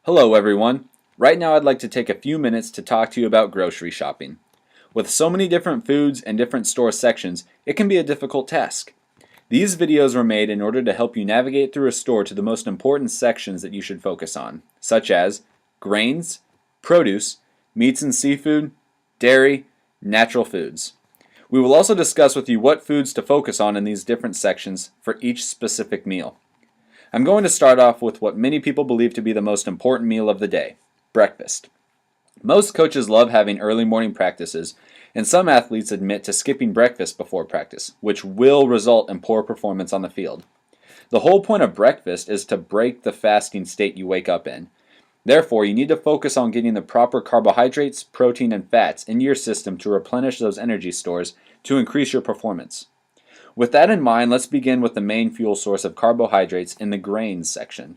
Hello everyone. Right now I'd like to take a few minutes to talk to you about grocery shopping. With so many different foods and different store sections, it can be a difficult task. These videos were made in order to help you navigate through a store to the most important sections that you should focus on, such as grains, produce, meats and seafood, dairy, natural foods. We will also discuss with you what foods to focus on in these different sections for each specific meal. I'm going to start off with what many people believe to be the most important meal of the day, breakfast. Most coaches love having early morning practices, and some athletes admit to skipping breakfast before practice, which will result in poor performance on the field. The whole point of breakfast is to break the fasting state you wake up in. Therefore, you need to focus on getting the proper carbohydrates, protein, and fats into your system to replenish those energy stores to increase your performance. With that in mind, let's begin with the main fuel source of carbohydrates in the grains section.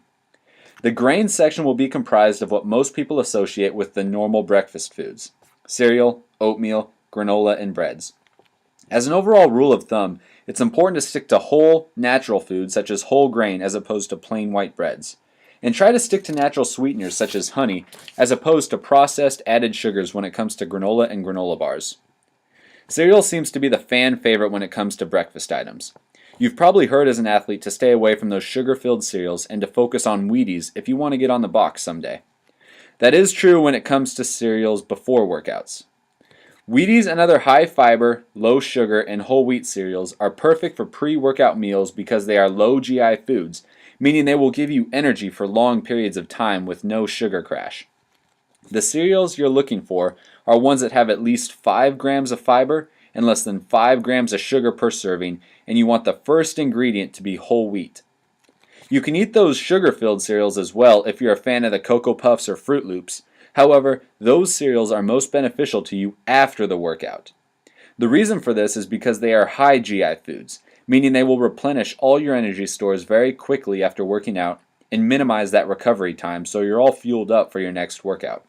The grains section will be comprised of what most people associate with the normal breakfast foods: cereal, oatmeal, granola, and breads. As an overall rule of thumb, it's important to stick to whole, natural foods such as whole grain as opposed to plain white breads. And try to stick to natural sweeteners such as honey as opposed to processed added sugars when it comes to granola and granola bars. Cereal seems to be the fan favorite when it comes to breakfast items. You've probably heard as an athlete to stay away from those sugar-filled cereals and to focus on Wheaties if you want to get on the box someday. That is true when it comes to cereals before workouts. Wheaties and other high-fiber, low-sugar, and whole wheat cereals are perfect for pre-workout meals because they are low GI foods, meaning they will give you energy for long periods of time with no sugar crash. The cereals you're looking for are ones that have at least 5 grams of fiber and less than 5 grams of sugar per serving, and you want the first ingredient to be whole wheat. You can eat those sugar-filled cereals as well if you're a fan of the Cocoa Puffs or Fruit Loops. However, those cereals are most beneficial to you after the workout. The reason for this is because they are high GI foods, meaning they will replenish all your energy stores very quickly after working out and minimize that recovery time so you're all fueled up for your next workout.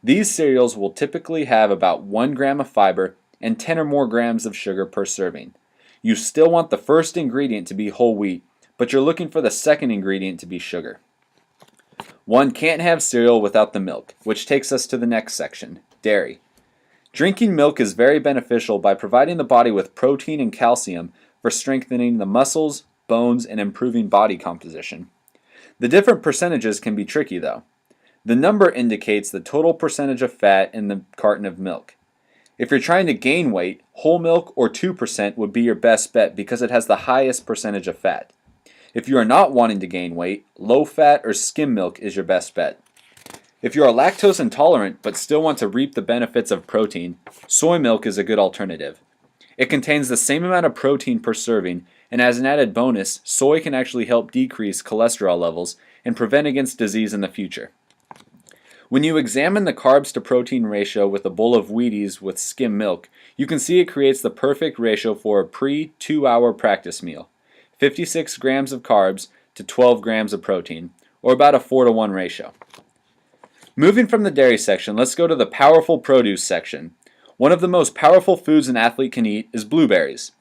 These cereals will typically have about 1 gram of fiber and 10 or more grams of sugar per serving. You still want the first ingredient to be whole wheat, but you're looking for the second ingredient to be sugar. One can't have cereal without the milk, which takes us to the next section, dairy. Drinking milk is very beneficial by providing the body with protein and calcium for strengthening the muscles, bones, and improving body composition. The different percentages can be tricky though. The number indicates the total percentage of fat in the carton of milk. If you're trying to gain weight, whole milk or 2% would be your best bet because it has the highest percentage of fat. If you are not wanting to gain weight, low fat or skim milk is your best bet. If you are lactose intolerant but still want to reap the benefits of protein, soy milk is a good alternative. It contains the same amount of protein per serving, and as an added bonus, soy can actually help decrease cholesterol levels and prevent against disease in the future. When you examine the carbs to protein ratio with a bowl of Wheaties with skim milk, you can see it creates the perfect ratio for a pre-2-hour practice meal. 56 grams of carbs to 12 grams of protein, or about a 4-to-1 ratio. Moving from the dairy section, let's go to the powerful produce section. One of the most powerful foods an athlete can eat is blueberries.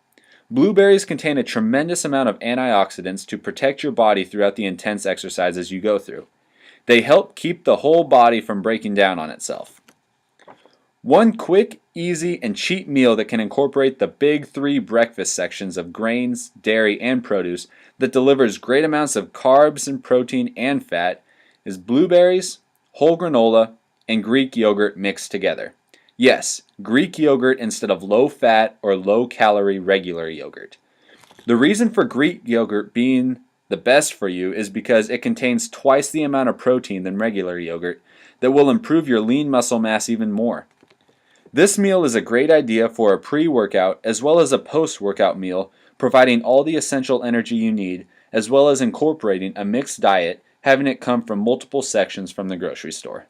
Blueberries contain a tremendous amount of antioxidants to protect your body throughout the intense exercises you go through. They help keep the whole body from breaking down on itself. One quick, easy, and cheap meal that can incorporate the big 3 breakfast sections of grains, dairy, and produce that delivers great amounts of carbs and protein and fat is blueberries, whole granola, and Greek yogurt mixed together. Yes, Greek yogurt instead of low-fat or low-calorie regular yogurt. The reason for Greek yogurt being the best for you is because it contains twice the amount of protein than regular yogurt that will improve your lean muscle mass even more. This meal is a great idea for a pre-workout as well as a post-workout meal, providing all the essential energy you need, as well as incorporating a mixed diet, having it come from multiple sections from the grocery store.